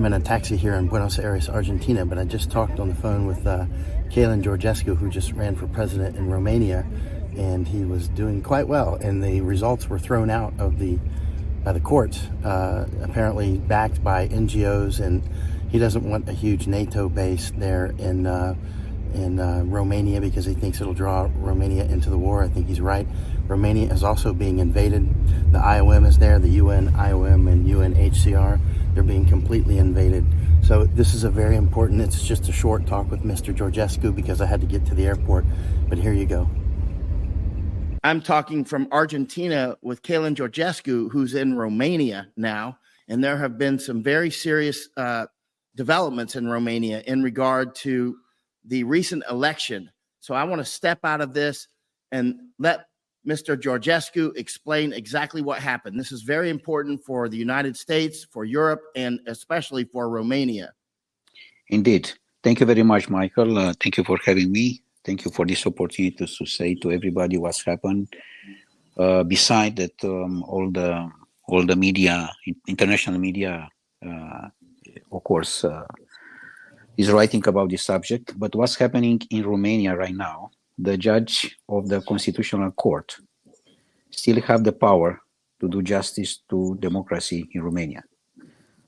I'm in a taxi here in Buenos Aires, Argentina, but I just talked on the phone with Calin Georgescu, who just ran for president in Romania, and he was doing quite well. And the results were thrown out of by the courts, apparently backed by NGOs, and he doesn't want a huge NATO base there in Romania because he thinks it'll draw Romania into the war. I think he's right. Romania is also being invaded. The IOM is there, the UN, IOM, and UNHCR. They're being completely invaded. So this is a very important, it's just a short talk with Mr. Georgescu because I had to get to the airport, but here you go. I'm talking from Argentina with Calin Georgescu, who's in Romania now, and there have been some very serious developments in Romania in regard to the recent election. So I want to step out of this and let Mr. Georgescu explain exactly what happened. This is very important for the United States, for Europe, and especially for Romania. Indeed. Thank you very much, Michael. Thank you for having me. Thank you for this opportunity to say to everybody what's happened. Beside that, all the media, international media, of course, is writing about this subject. But what's happening in Romania right now? The judge of the Constitutional Court still have the power to do justice to democracy in Romania.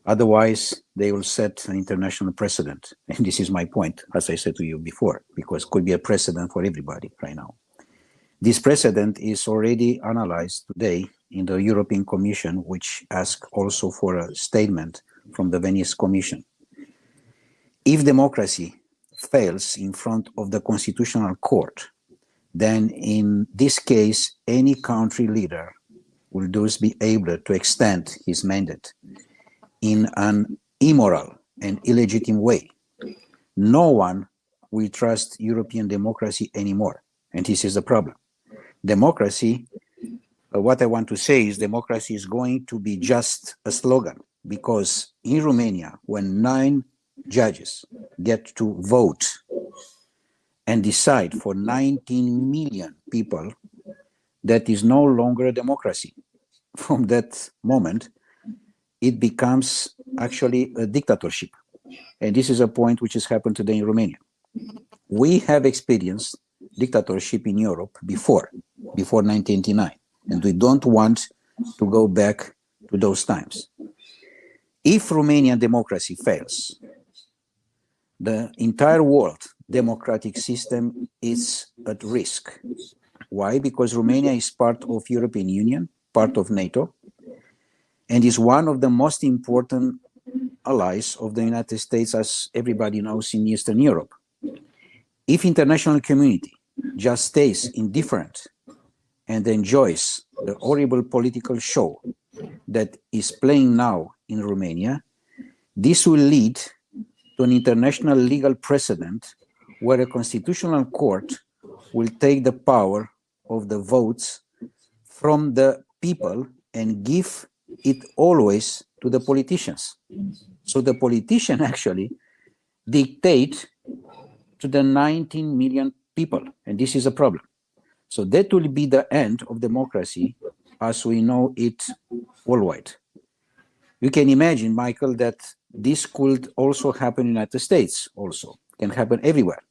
Otherwise, they will set an international precedent. And this is my point, as I said to you before, because it could be a precedent for everybody right now. This precedent is already analyzed today in the European Commission, which asked also for a statement from the Venice Commission. If democracy fails in front of the Constitutional Court, then in this case, any country leader will thus be able to extend his mandate in an immoral and illegitimate way. No one will trust European democracy anymore, and this is the problem. Democracy, what I want to say is democracy is going to be just a slogan, because in Romania, when 9 judges get to vote and decide for 19 million people, that is no longer a democracy. From that moment, it becomes actually a dictatorship. And this is a point which has happened today in Romania. We have experienced dictatorship in Europe before 1989, and we don't want to go back to those times. If Romanian democracy fails, the entire world democratic system is at risk. Why? Because Romania is part of European Union, part of NATO, and is one of the most important allies of the United States, as everybody knows, in Eastern Europe. If international community just stays indifferent and enjoys the horrible political show that is playing now in Romania, this will lead to an international legal precedent where a constitutional court will take the power of the votes from the people and give it always to the politicians. So the politician actually dictate to the 19 million people, and this is a problem. So that will be the end of democracy as we know it worldwide. You can imagine, Michael, that this could also happen in the United States, also can happen everywhere.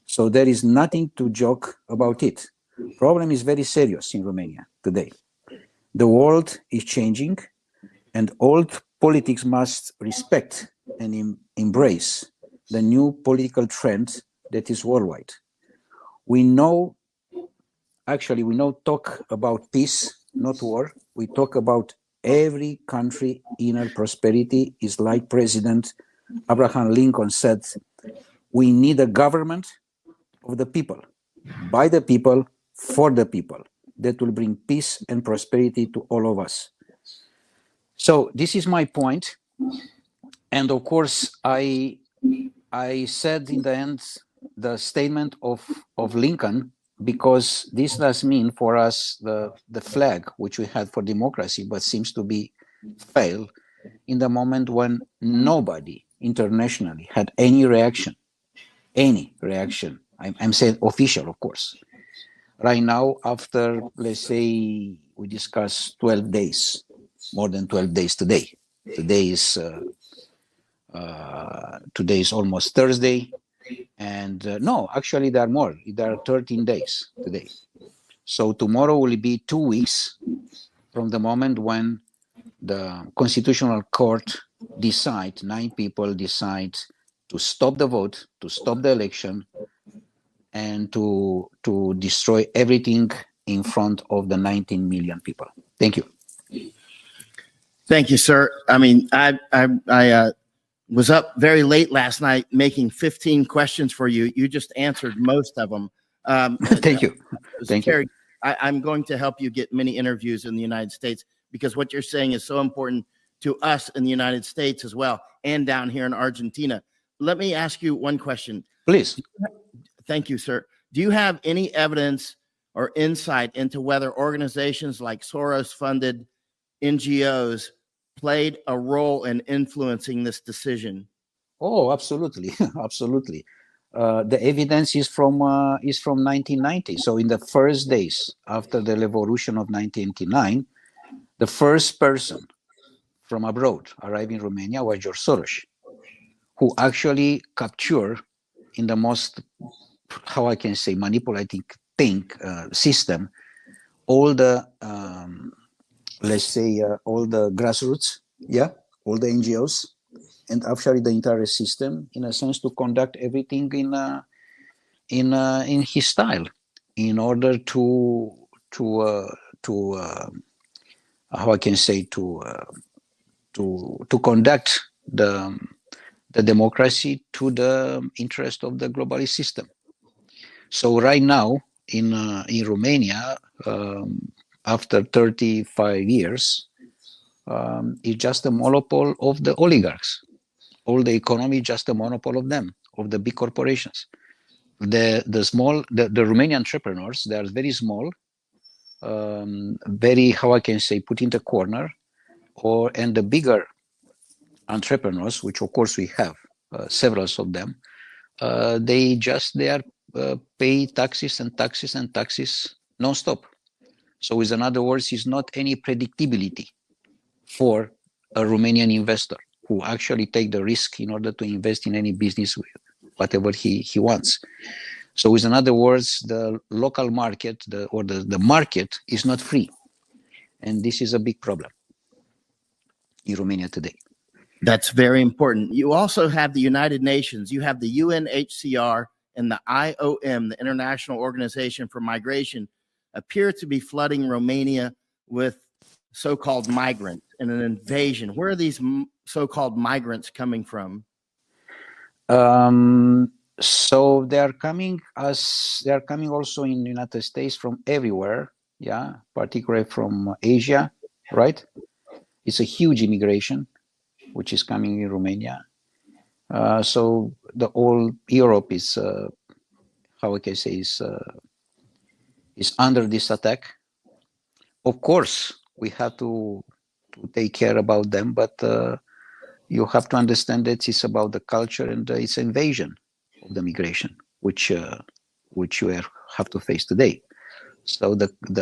So there is nothing to joke about it. Problem is very serious in Romania today. The world is changing, and old politics must respect and embrace the new political trend that is worldwide. We know talk about peace, not war. We talk about every country inner prosperity. Is like President Abraham Lincoln said, we need a government of the people, by the people, for the people, that will bring peace and prosperity to all of us. So this is my point. And of course, I said in the end the statement of Lincoln, because this does mean for us the flag which we had for democracy, but seems to be failed in the moment when nobody internationally had any reaction. I'm saying official, of course. Right now, after, let's say, we discuss 12 days, more than 12 days today. Today is Today is almost Thursday, and no, actually there are more. There are 13 days today. So tomorrow will be 2 weeks from the moment when the Constitutional Court decide, 9 people decide to stop the vote, to stop the election, and to destroy everything in front of the 19 million people. Thank you. Thank you, sir. I mean, I was up very late last night making 15 questions for you. You just answered most of them. Thank you. Thank you. I'm going to help you get many interviews in the United States, because what you're saying is so important to us in the United States as well, and down here in Argentina. Let me ask you one question. Please. Thank you, sir. Do you have any evidence or insight into whether organizations like Soros-funded NGOs played a role in influencing this decision? Oh, absolutely, absolutely. The evidence is from 1990. So in the first days after the revolution of 1989, the first person from abroad arrived in Romania was George Soros, who actually captured in the most, how I can say, manipulating system, all the let's say all the grassroots, all the NGOs, and actually the entire system, in a sense, to conduct everything in his style, in order to how I can say, to conduct the democracy to the interest of the globalist system. So right now in Romania, after 35 years, it's just a monopoly of the oligarchs. All the economy is just a monopoly of them, of the big corporations. The Romanian entrepreneurs, they are very small, very, how I can say, put in the corner, and the bigger entrepreneurs, which of course we have several of them, they are pay taxes and taxes and taxes non-stop. So in other words, it's not any predictability for a Romanian investor who actually take the risk in order to invest in any business, whatever he wants. So in other words, the local market, the market is not free. And this is a big problem in Romania today. That's very important. You also have the United Nations. You have the UNHCR and the IOM, the International Organization for Migration, appear to be flooding Romania with so-called migrants and an invasion. Where are these so-called migrants coming from? So they are coming also in the United States from everywhere, particularly from Asia, right? It's a huge immigration which is coming in Romania. So the whole Europe is, how I can say, is under this attack. Of course, we have to take care about them, but you have to understand that it's about the culture and its invasion of the migration, which you have to face today. So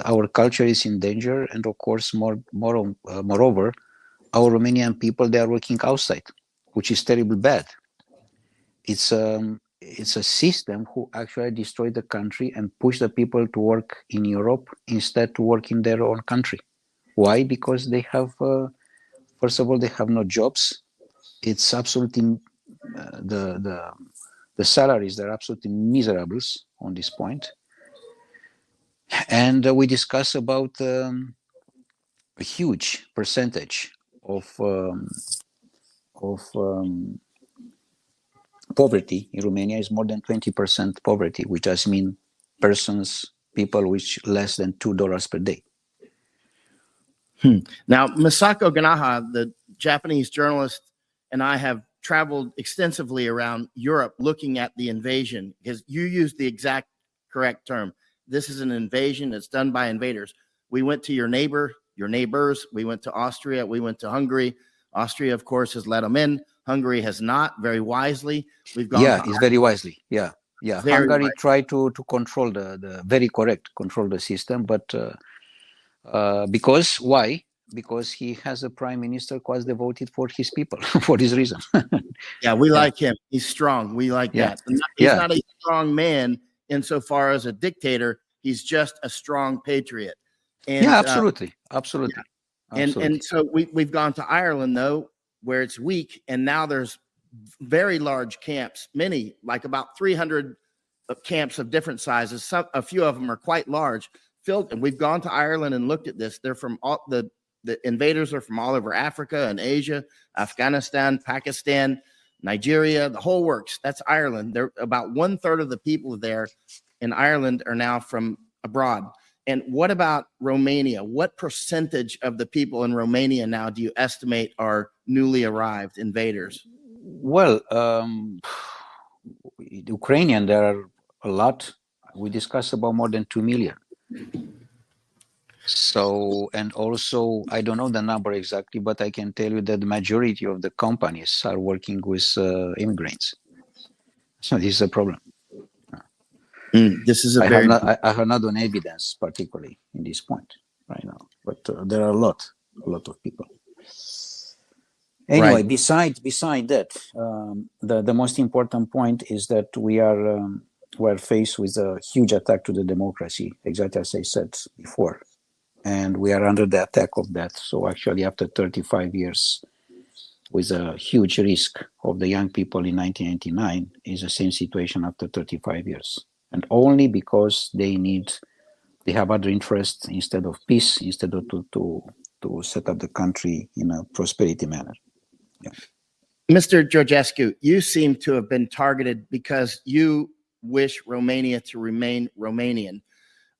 our culture is in danger, and of course, moreover, our Romanian people, they are working outside, which is terribly bad. It's a system who actually destroyed the country and pushed the people to work in Europe instead to work in their own country. Why? Because they have, first of all, they have no jobs. It's absolutely the salaries, they're absolutely miserable on this point. And we discuss about a huge percentage of poverty in Romania is more than 20% poverty, which does mean people with less than $2 per day. Now, Misako Ganaha, the Japanese journalist, and I have traveled extensively around Europe looking at the invasion, because you used the exact correct term. This is an invasion that's done by invaders. We went to your neighbors. We went to Austria. We went to Hungary. Austria, of course, has let them in. Hungary has not, very wisely. We've gone. Yeah, it's very wisely. Yeah. Hungary wisely. tried to control the very correct control the system, but because why? because he has a prime minister who was devoted for his people for this reason. Yeah, we like him. He's strong. We like that. He's not a strong man insofar as a dictator. He's just a strong patriot. And, absolutely. And so we've gone to Ireland, though, where it's weak, and now there's very large camps, many, like about 300 camps of different sizes. A few of them are quite large, filled. And we've gone to Ireland and looked at this. They're from all the invaders are from all over Africa and Asia, Afghanistan, Pakistan, Nigeria, the whole works. That's Ireland. They're about 1/3 of the people there in Ireland are now from abroad. And what about Romania? What percentage of the people in Romania now do you estimate are newly arrived invaders? Well, Ukrainian, there are a lot. We discussed about more than 2 million. So, and also, I don't know the number exactly, but I can tell you that the majority of the companies are working with immigrants. So this is a problem. This is I have not done evidence particularly in this point right now, but there are a lot of people. Anyway, beside that, the most important point is that we're faced with a huge attack to the democracy, exactly as I said before. And we are under the attack of that. So actually, after 35 years, with a huge risk of the young people in 1999, is the same situation after 35 years. And only because they have other interests instead of peace, instead of to set up the country in a prosperity manner. Yeah. Mr. Georgescu, you seem to have been targeted because you wish Romania to remain Romanian,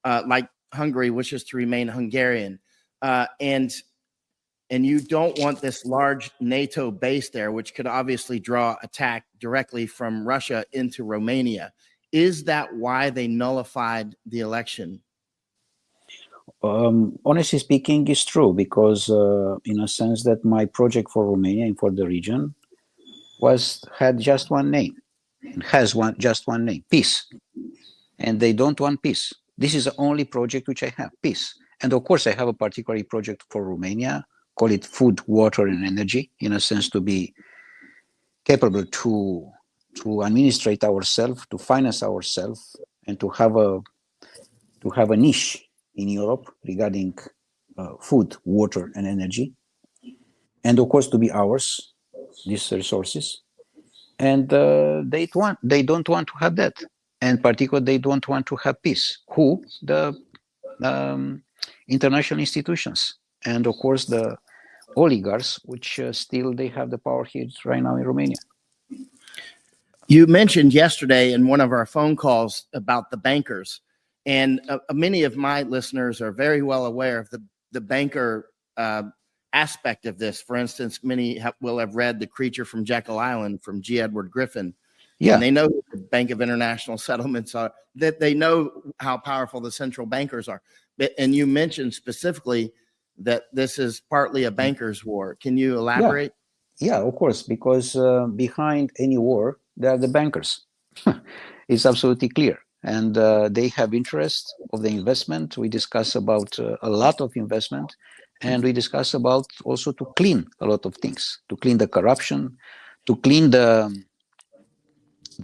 like Hungary wishes to remain Hungarian, and you don't want this large NATO base there, which could obviously draw attack directly from Russia into Romania. Is that why they nullified the election? Honestly speaking, it's true, because in a sense that my project for Romania and for the region had just one name, just one name, peace. And they don't want peace. This is the only project which I have, peace. And of course, I have a particular project for Romania, call it food, water, and energy, in a sense to be capable to administrate ourselves, to finance ourselves, and to have a niche in Europe regarding food, water, and energy, and of course to be ours, these resources. And they don't want to have that, and particularly they don't want to have peace. Who? The international institutions, and of course the oligarchs, which still they have the power here right now in Romania. You mentioned yesterday in one of our phone calls about the bankers, and many of my listeners are very well aware of the banker aspect of this. For instance, many will have read The Creature from Jekyll Island from G. Edward Griffin. Yeah. And they know who the Bank of International Settlements are, that they know how powerful the central bankers are. And you mentioned specifically that this is partly a banker's war. Can you elaborate? Yeah, of course, because behind any war, there are the bankers. It's absolutely clear. And they have interest of the investment. We discuss about a lot of investment, and we discuss about also to clean a lot of things, to clean the corruption, to clean the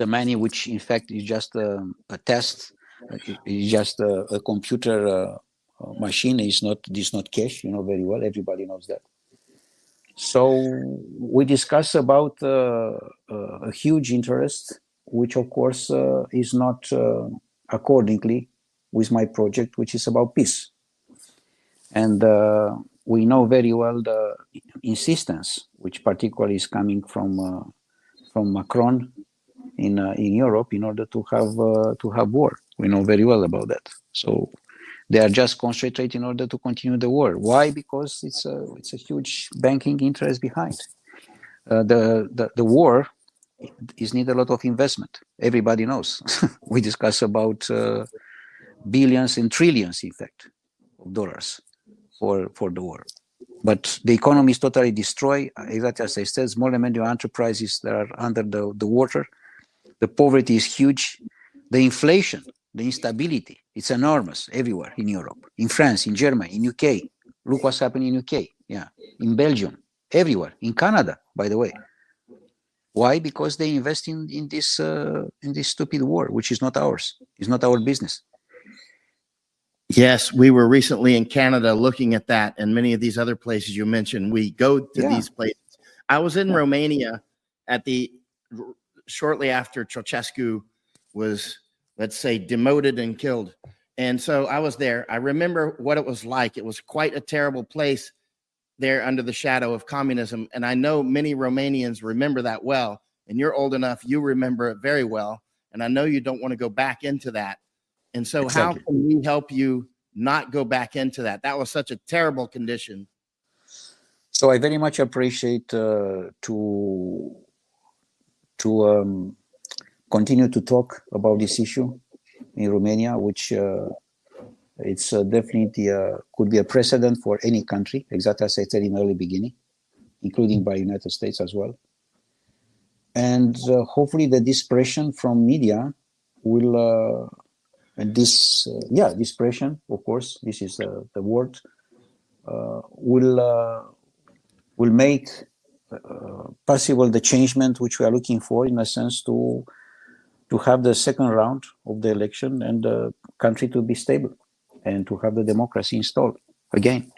money, which in fact is just a test, is just a computer machine. It's not cash, very well. Everybody knows that. So we discuss about a huge interest, which of course is not accordingly with my project, which is about peace. And we know very well the insistence, which particularly is coming from Macron in Europe, in order to have war. We know very well about that. So they are just concentrating in order to continue the war. Why? Because it's a huge banking interest behind. The war is need a lot of investment. Everybody knows. We discuss about billions and trillions, in fact, of dollars for the war. But the economy is totally destroyed. Exactly as I said, small and medium enterprises that are under the water. The poverty is huge. The inflation, the instability, it's enormous everywhere in Europe, in France, in Germany, in UK. Look what's happening in UK. yeah, in Belgium, everywhere, in Canada, by the way. Why? Because they invest in this stupid war, which is not ours. It's not our business. Yes, we were recently in Canada looking at that, and many of these other places you mentioned. We go to these places. I was in Romania at shortly after Ceausescu was, let's say, demoted and killed. And so I was there. I remember what it was like. It was quite a terrible place there under the shadow of communism. And I know many Romanians remember that well. And you're old enough, you remember it very well. And I know you don't want to go back into that. And so Exactly. how can we help you not go back into that? That was such a terrible condition. So I very much appreciate to continue to talk about this issue in Romania, which it's definitely could be a precedent for any country, exactly as I said in the early beginning, including by United States as well. And hopefully this pressure from media will, and this pressure, of course, this is the word, will make possible the changement which we are looking for, in a sense, to have the second round of the election and the country to be stable and to have the democracy installed again.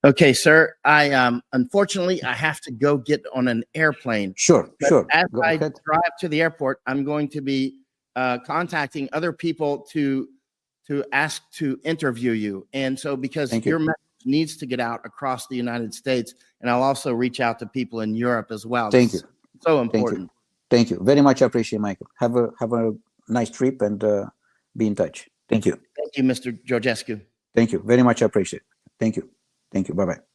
Okay, sir. I unfortunately I have to go get on an airplane. Sure. As I drive to the airport, I'm going to be contacting other people to ask to interview you. And so because your message needs to get out across the United States, and I'll also reach out to people in Europe as well. Thank you. So important. Thank you. Very much appreciate, Michael. Have a nice trip and be in touch. Thank you. Thank you, Mr. Georgescu. Thank you. Very much appreciate. Thank you. Thank you. Bye-bye.